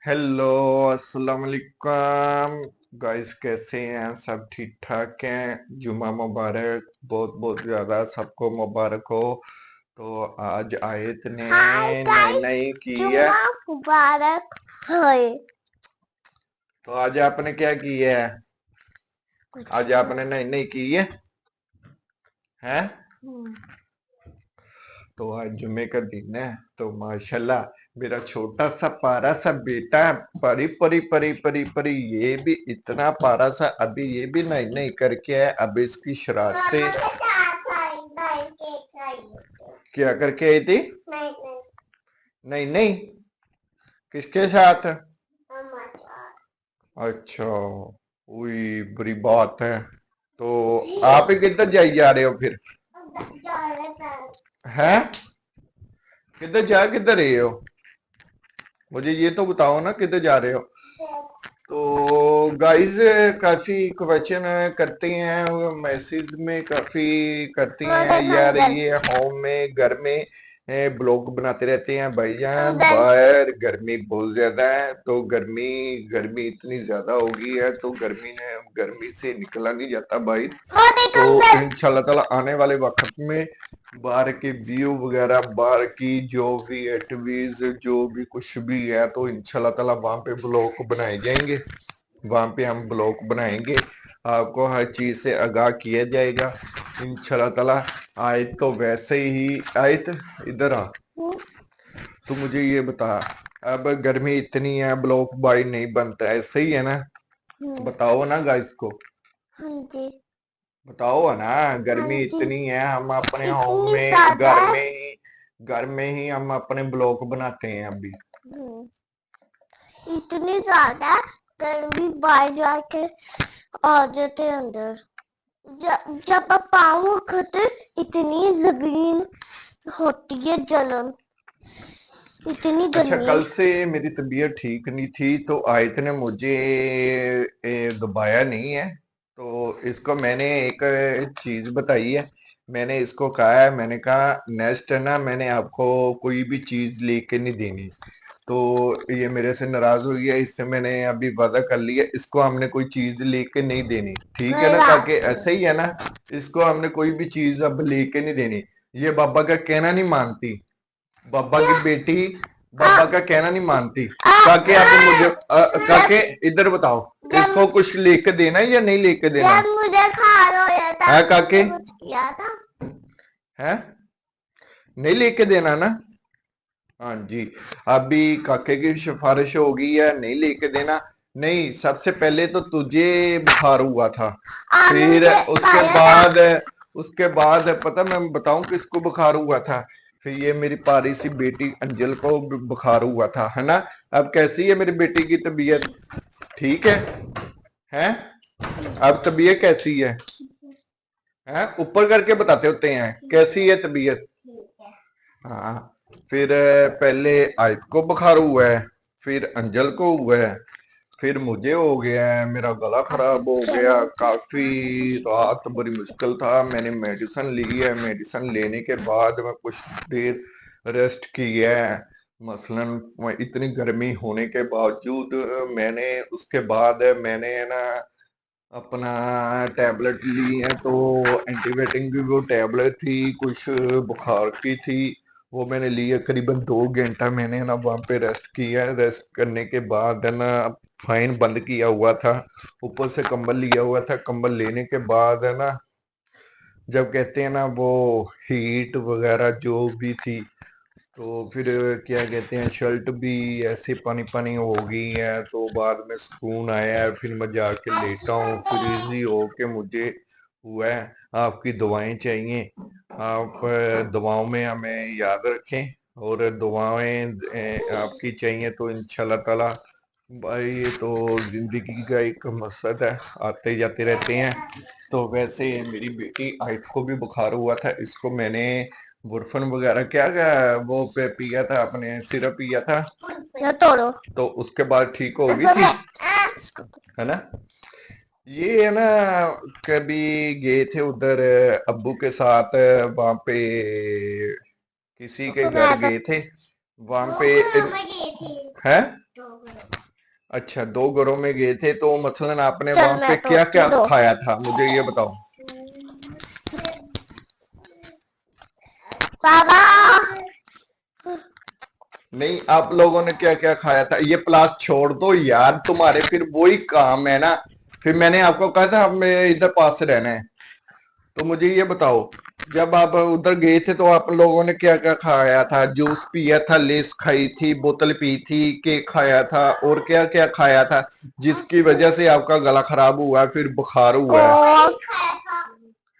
Hello, अस्सलाम वालेकुम guys. कैसे हैं? सब ठीक ठाक हैं? जुमा मुबारक, बहुत बहुत ज्यादा सबको मुबारक हो। तो आज आयत ने हाय नई गाइस, नई की है। जुम्मा मुबारक है। तो आज आपने क्या की है? कुछ आज आपने नई नई की है हैं? तो आज जुमे का दिन है। तो माशाल्लाह मेरा छोटा सा पारा सा बेटा परी परी परी परी परी ये भी इतना पारा सा, अभी ये भी नई नई करके है। अब इसकी शरारतें क्या करके आई थी? नहीं नहीं, किसके साथ? अच्छा, हुई बुरी बात है। तो आप ही किधर जाई जा रहे हो फिर? हैं? किधर रहे हो? मुझे ये तो बताओ ना, किधर जा रहे हो? तो गाइस, काफी क्वेश्चन करते हैं मैसेज में, काफी करती हैं यार, ये होम में घर में ब्लॉग बनाते रहते हैं भाईजान। बाहर गर्मी बहुत ज्यादा है, तो गर्मी गर्मी इतनी ज्यादा हो गई है, तो गर्मी से निकला नहीं जाता भाई। तो इंशाल्लाह ताला आने वाले वक्त में बाहर के व्यू वगैरह, बाहर की जो भी एक्टिविटीज, जो भी कुछ भी है, तो इंशाल्लाह ताला वहां पे ब्लॉग बनाए जाएंगे। वहां पे हम ब्लॉग बनाएंगे, आपको हर चीज से आगाह किया जाएगा इंशाल्लाह ताला। आयत तो वैसे ही, आयत इधर आ। तो मुझे ये बता, अब गर्मी इतनी है, ब्लॉक बाई नहीं बनता है, सही है ना? बताओ ना गाइस को, हाँ जी, बताओ ना। गर्मी हाँ जी, इतनी है, हम अपने होम इतनी में ज्यादा घर में ही हम अपने ब्लॉग बनाते हैं अभी। इतनी ज्यादा गर्मी बाहर जाके आ जाते अंदर। जब आप पाँव खाते इतनी जमीन होती है जलन, इतनी अच्छा, गर्मी। कल से मेरी तबीयत ठीक नहीं थी, तो आयत ने मुझे दबाया नहीं है। तो इसको मैंने एक चीज बताई है। मैंने इसको कहा है, मैंने कहा नेक्स्ट है ना, मैंने आपको कोई भी चीज लेके नहीं देनी। तो ये मेरे से नाराज हो गया, इससे मैंने अभी वादा कर लिया, इसको हमने कोई चीज लेके नहीं देनी, ठीक है ना? ताकि ऐसे ही है ना, इसको हमने कोई भी चीज अब लेके नहीं देनी। ये बाबा का कहना नहीं मानती, बाबा की बेटी बाबा का कहना नहीं मानती। काके आप मुझे काके इधर बताओ, इसको कुछ लेके देना है या नहीं लेके देना? जब मुझे खार हो जाता है काके? कुछ किया था। है? नहीं लेके देना ना? हाँ जी। अभी काके की सिफारिश हो गई है, नहीं लेके देना। नहीं, सबसे पहले तो तुझे बुखार हुआ था, फिर उसके बाद पता मैं बताऊं किसको बुखार हुआ था? फिर ये मेरी पारी सी बेटी अंजल को बुखार हुआ था, है ना? अब कैसी है मेरी बेटी की तबीयत? ठीक है? हैं? अब तबीयत कैसी है? हैं? ऊपर करके बताते होते हैं कैसी है तबीयत। हाँ। फिर पहले आयत को बुखार हुआ है, फिर अंजल को हुआ है, फिर मुझे हो गया है, मेरा गला खराब हो गया काफी। रात बड़ी मुश्किल था, मैंने मेडिसिन ली है, मेडिसिन लेने के बाद मैं कुछ देर रेस्ट की है। मसलन इतनी गर्मी होने के बावजूद मैंने उसके बाद मैंने ना अपना टैबलेट ली है। तो एंटीबायोटिक की वो टैबलेट थी, कुछ बुखार की थी, वो मैंने ली है। करीबन 2 घंटा मैंने ना वहाँ पे रेस्ट किया है। रेस्ट करने के बाद है ना, फैन बंद किया हुआ था, ऊपर से कंबल लिया हुआ था। कंबल लेने के बाद है ना, जब कहते हैं ना वो हीट वगैरह जो भी थी, तो फिर क्या कहते हैं, शर्ट भी ऐसे पानी पानी हो गई है। तो बाद में सुकून आया है, फिर मैं जाके लेटा हूँ, फिर इजी हो के मुझे हुआ है। आपकी दुआएं चाहिए, आप दुआओं में हमें याद रखें, और दुआएं आपकी चाहिए तो इंशाल्लाह ताला। भाई ये तो जिंदगी का एक मकसद है, आते जाते रहते हैं। तो वैसे मेरी बेटी आयत को भी बुखार हुआ था, इसको मैंने बुरफन वगैरह क्या वो पे पिया था, अपने सिरप पिया था, तोड़ो तो उसके बाद ठीक हो गई थी, है ना? ये है ना, कभी गए थे उधर अब्बू के साथ, वहां पे किसी के घर गए थे, वहां पे है। अच्छा, 2 घरों में गए थे, तो मसलन आपने चल वहां पे मैं क्या तोड़ती क्या दो। खाया था, मुझे ये बताओ। पापा नहीं, आप लोगों ने क्या क्या खाया था, ये प्लास छोड़ दो यार, तुम्हारे फिर वही काम है ना। फिर मैंने आपको कहा था अब मेरे इधर पास से रहना है। तो मुझे ये बताओ, जब आप उधर गए थे तो आप लोगों ने क्या क्या खाया था? जूस पिया था, लेस खाई थी, बोतल पी थी, केक खाया था, और क्या क्या खाया था जिसकी वजह से आपका गला खराब हुआ है, फिर बुखार हुआ है? और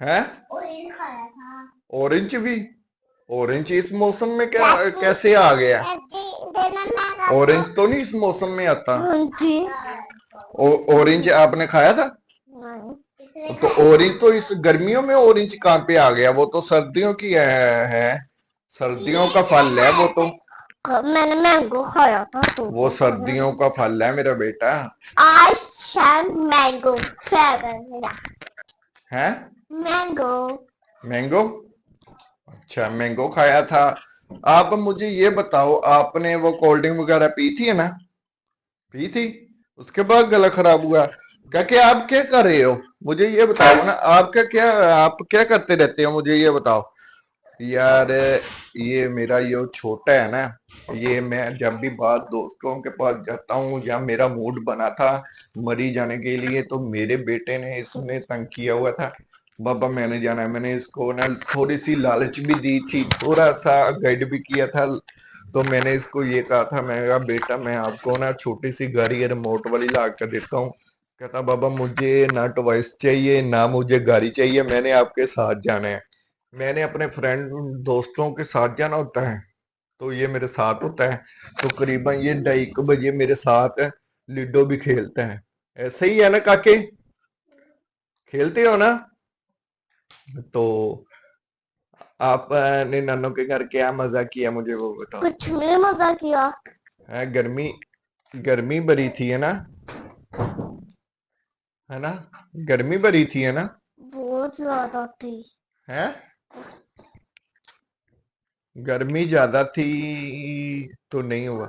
हैं? ऑरेंज खाया था। ऑरेंज भी? ऑरेंज इस मौसम में क्या चाची कैसे आ गया? चाची देना मैं ऑरेंज तो नहीं इस मौसम में आता। हाँ जी। ऑरेंज आपने खाया था? नहीं तो ऑरेंज तो इस गर्मियों में ऑरेंज कहाँ पे आ गया? वो तो सर्दियों की है। सर्दियों का फल है वो तो। मैंने मैंगो खाया था तो वो सर्दियों का फल है मेरा बेटा। आई शैम मैंगो फेवरेट मेरा है? मैंगो। मैंगो? अच्छा, मैंगो खाया था। आप मुझे ये बताओ, आपने वो कोल्ड ड्रिंक वगैरह पी थी है ना? पी थी, उसके बाद गला खराब हुआ? क्या क्या आप क्या कर रहे हो, मुझे ये बताओ ना, आप क्या करते रहते हो, मुझे ये बताओ यार। ये मेरा ये छोटा है ना, ये मैं जब भी बाहर दोस्तों के पास जाता हूँ या मेरा मूड बना था मरी जाने के लिए, तो मेरे बेटे ने इसने तंग किया हुआ था, बाबा मैंने जाना है। मैंने इसको ना थोड़ी सी लालच भी दी थी, थोड़ा सा गाइड भी किया था। तो मैंने इसको ये कहा था, मैं कहा बेटा मैं आपको ना छोटी सी गाड़ी रिमोट वाली ला कर देता हूँ। कहता बाबा मुझे ना टॉयस चाहिए ना मुझे गाड़ी चाहिए, मैंने आपके साथ जाना है। मैंने अपने फ्रेंड दोस्तों के साथ जाना होता है, तो ये मेरे साथ होता है। तो करीबन ये 2:30 बजे मेरे साथ लूडो भी खेलता है। ऐसे ही है ना काके, खेलते हो ना? तो आपने नानों के घर क्या मजा किया, मुझे वो बताओ। कुछ में मजा किया। है गर्मी, गर्मी भरी थी है ना? है ना? गर्मी भरी थी है ना? बहुत ज्यादा थी। है? गर्मी ज्यादा थी तो नहीं हुआ।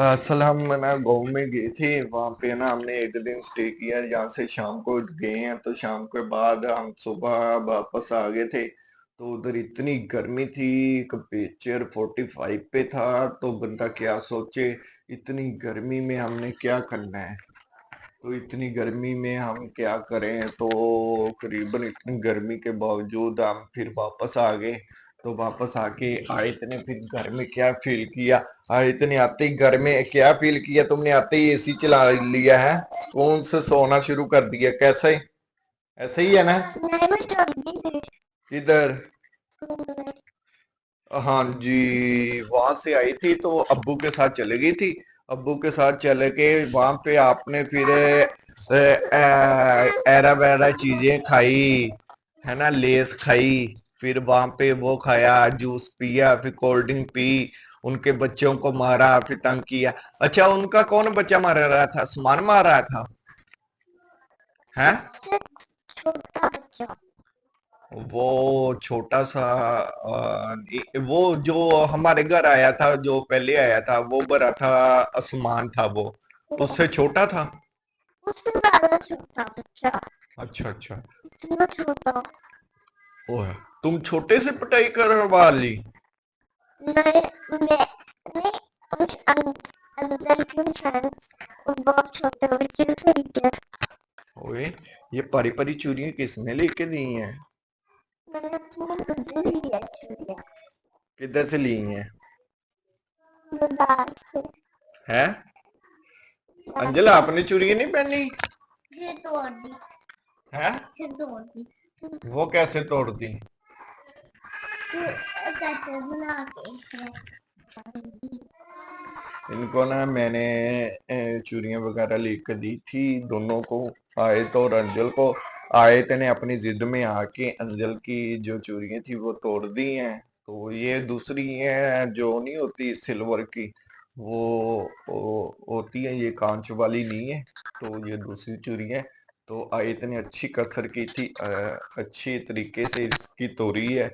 असल हम ना गाँव में गए थे, वहां पे ना हमने एक दिन स्टे किया, यहाँ से शाम को गए हैं, तो शाम के बाद हम सुबह वापस आ गए थे। तो उधर इतनी गर्मी थी, टेम्परेचर 45 पे था। तो बंदा क्या सोचे, इतनी गर्मी में हमने क्या करना है, तो इतनी गर्मी में हम क्या करें, तो करीबन इतनी गर्मी के बावजूद हम फिर वापस आ गए। तो वापस आके आए इतने, फिर घर में क्या फील किया, आए इतने आते ही घर में क्या फील किया तुमने, आते ही एसी चला लिया है, सुकून से सोना शुरू कर दिया, कैसे? ऐसे ही है ना? नहीं मैं जल्दी थी। किधर? हाँ जी, वहां से आई थी तो अब्बू के साथ चले गई थी। अब्बू के साथ चले के वहां पे आपने फिर एरा वैरा चीजें खाई, है ना, लेस खाई, फिर वहां पे वो खाया, जूस पिया, फिर कोल्ड ड्रिंक पी, उनके बच्चों को मारा, फिर तंग किया। अच्छा, उनका कौन बच्चा मार रहा था, सुमान मार रहा था? है? सबसे छोटा बच्चा। वो छोटा सा वो जो हमारे घर आया था, जो पहले आया था, वो बड़ा था, आसमान था वो, उससे छोटा था। उससे ज्यादा छोटा बच्चा। अच्छा अच्छा। इतना छोटा। ओह, तुम छोटे से पिटाई करवा ली? नहीं मैं नहीं उस अंदर के फ्रेंड्स बहुत छोटे बच्चे थे। ओए, ये परी परी चूड़ियां किसने लेके दी हैं? मैंने अपनी खुद ही लिया चुड़िया किधर से ली हैं? बाजार से। हैं? अंजल, आपने चूड़ियां नहीं पहनी? फिर तोड़ दी। हैं? फिर तोड़ दी। वो कैसे तोड़ दी? कैसे बना के इनको ना मैंने चूड़ियां वगैरह लेकर दी थी दोनों को, आए तो, और अंजल को। आए ने अपनी जिद में आके अंजल की जो चूड़ियां थी वो तोड़ दी हैं। तो ये दूसरी है जो नहीं होती सिल्वर की, वो होती है, ये कांच वाली नहीं है। तो ये दूसरी चूड़ी है। तो आयत ने अच्छी कसर की थी, अच्छी तरीके से इसकी तोड़ी है।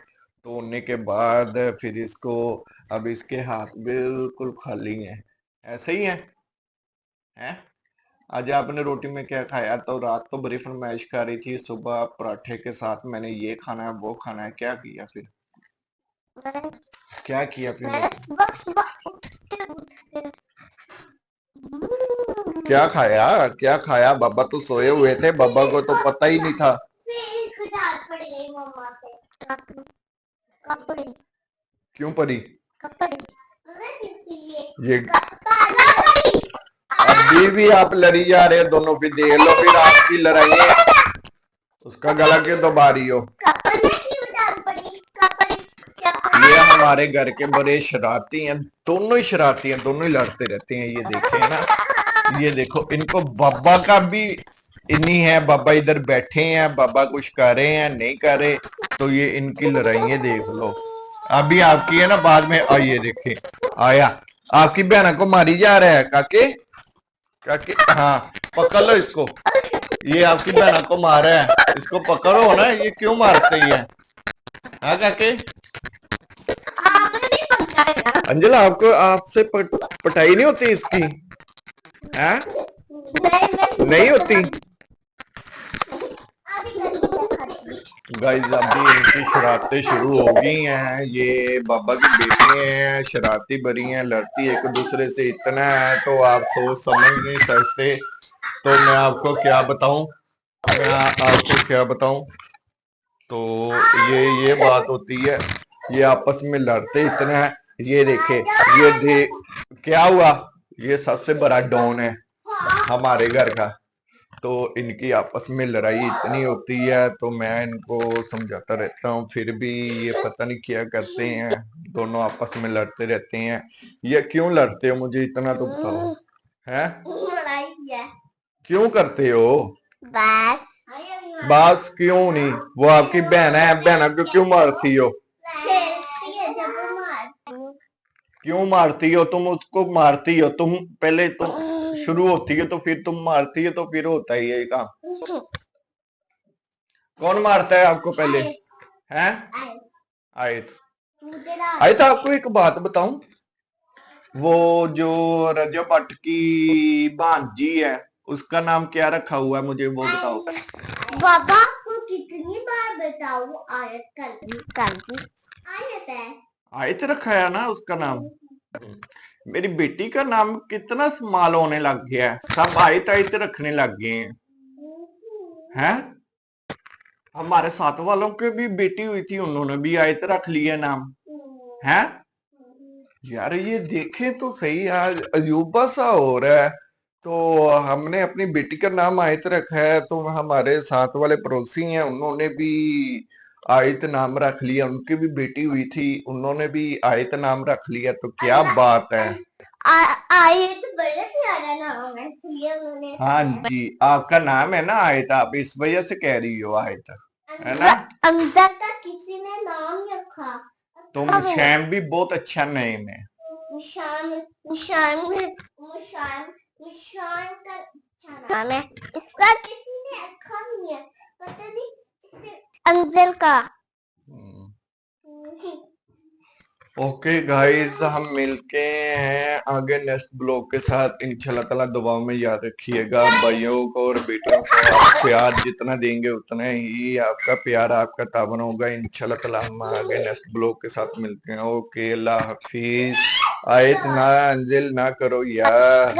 तोड़ने के बाद फिर इसको, अब इसके हाथ बिल्कुल खाली हैं। ऐसे ही है? हैं? आज आपने रोटी में क्या खाया? तो रात तो बड़ी फरमाइश कर रही थी, सुबह पराठे के साथ मैंने ये खाना है वो खाना है, क्या किया फिर? मैंने क्या किया फिर? मैंने सुबह सुबह उठते उठते क्या खाया? क्या खाया? बाबा तो सोए हुए थे, बाबा को तो पता ही नहीं था। फिर डांट पड़ गई मम्मा से। कब पड़ी? क्यों परी? कब पड़ी? ये काला पड़ी। अभी भी आप लड़ी जा रहे हो दोनों, फिर देख लो फिर आपकी लड़ाई। उसका गला क्यों दबा रही हो? कपड़े क्यों डांट पड़ी? कपड़े क्या? ये हमारे घर के बड़े शरारती हैं, दोनों ही शरारती हैं, दोनों ही लड़ते रहते हैं। ये देखे ना, ये देखो इनको बाबा का भी इन्हीं है। बाबा इधर बैठे हैं, बाबा कुछ कर रहे हैं नहीं कर रहे, तो ये इनकी लड़ाइयाँ देख लो। अभी आपकी है ना, बाद में आइए देखे आया आपकी बहना को मारी जा रहा है। काके काके, हाँ पकड़ लो इसको। ये आपकी बहना को मार रहा है, इसको पकड़ो ना। ये क्यों मारते ही है? हाँ काके? आपने नहीं पहुंचाया। अंजला आपको आपसे पटाई नहीं होती इसकी? हैं? नहीं नहीं होती। अभी करेंगे। गाइस अभी इनकी शरारतें शुरू हो गई हैं। ये बाबा की बेटी हैं, शरारती बड़ी हैं, लड़ती एक दूसरे से इतना है तो आप सोच समझ नहीं सकते। तो मैं आपको क्या बताऊं, मैं आपको क्या बताऊं। तो ये बात होती है, ये आपस में लड़ते इतना है। ये देखे, ये दे क्या हुआ? ये सबसे बड़ा डॉन है हमारे घर का। तो इनकी आपस में लड़ाई इतनी होती है तो मैं इनको समझाता रहता हूँ, फिर भी ये पता नहीं क्या करते हैं। दोनों आपस में लड़ते रहते हैं। ये क्यों लड़ते हो, मुझे इतना तो बताओ। हैं? लड़ाई है। क्यों करते हो? बस बस क्यों नहीं? वो आपकी बहन है, बहना को क्यों मारती हो? खेलती है जब वो मारती हूँ। क्यों मारती हो? तुम उसको मारती हो, तुम पहले तुम शुरू होती है तो फिर तुम मारती है, तो फिर होता ही है ये काम। कौन मारता है आपको पहले? हैं? आयत। मुझे ना आयत आपको एक बात बताऊं, वो जो रजब भट्ट की भांजी है उसका नाम क्या रखा हुआ है, मुझे वो बताओ। बाबा को कितनी बार बताऊं आयत कल की आयत है। आयत रखा है ना उसका नाम। मेरी बेटी का नाम कितना स्माल होने लग गया है, सब आयत आयत रखने लग गए हैं। हमारे साथ वालों के भी बेटी हुई थी, उन्होंने भी आयत रख लिया नाम। है यार, ये देखें तो सही आज अजूबा सा हो रहा है। तो हमने अपनी बेटी का नाम आयत रखा है, तो हमारे साथ वाले पड़ोसी हैं उन्होंने भी आयत नाम रख लिया। उनकी भी बेटी हुई थी, उन्होंने भी आयत नाम रख लिया। तो क्या बात है। आयत बड़ा प्यारा नाम है इसलिए उन्होंने। हाँ जी, आपका नाम है ना आयत, आप इस वजह से कह रही हो आयत, है ना? अंदर का किसी ने नाम रखा। तुम शैम भी बहुत अच्छा नेम है। निशान निशान निशान निशान का अच्छा नाम है। इसका किसी ने रखा नहीं है, पता नहीं अंजल का। ओके गाइस, हम मिलके हैं आगे नेक्स्ट ब्लॉग के साथ इंशाल्लाह ताला। दुआओं में याद रखिएगा भाइयों को और बेटियों को। आप प्यार जितना देंगे उतना ही आपका प्यार आपका ताबन होगा इंशाल्लाह ताला। हम आगे नेक्स्ट ब्लॉग के साथ मिलते हैं। ओके, अल्लाह हाफिज। आयत ना अंजिल ना करो यार।